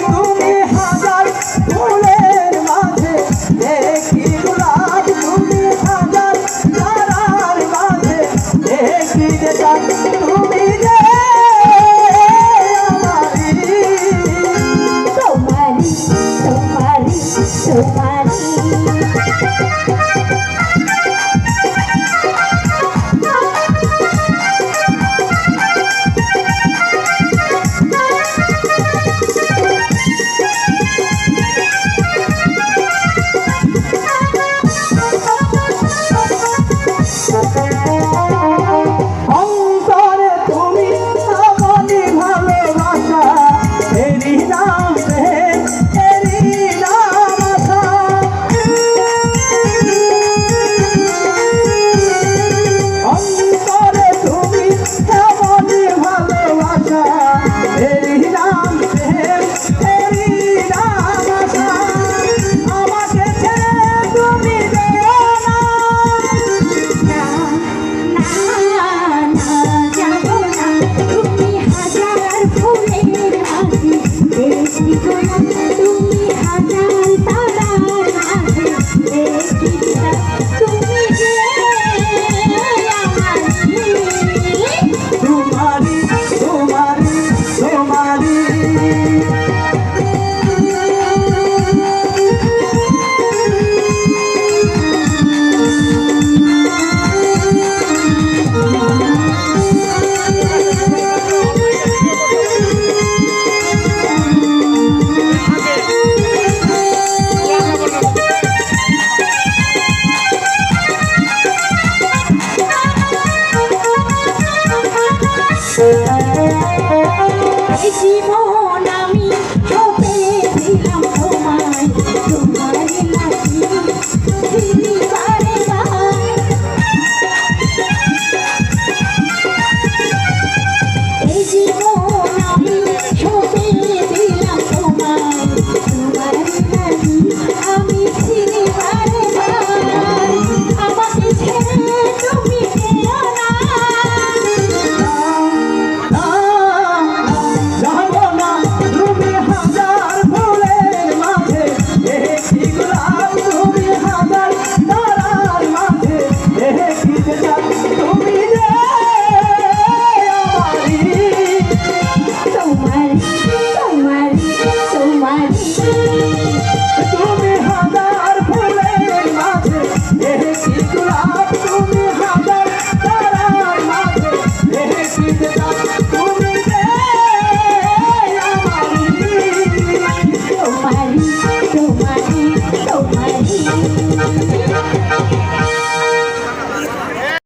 তুমি হাজার ফুলের মাঝে দেখি গোলাপ, তুমি হাজার তারার মাঝে দেখি যে চাঁদ, তুমি যে আমারি তোমারি তোমারি তোমারি। জীবন আমি সপে দিলাম তোমায়, তোমার নাকি বারে বার। এই জীবন আমি সপে দিলাম তোমায়, তোমার নাকি আমি বারে বার। আমাকে ছেড়ে তুমি যেও না, তোমারি তোমারি তোমারি।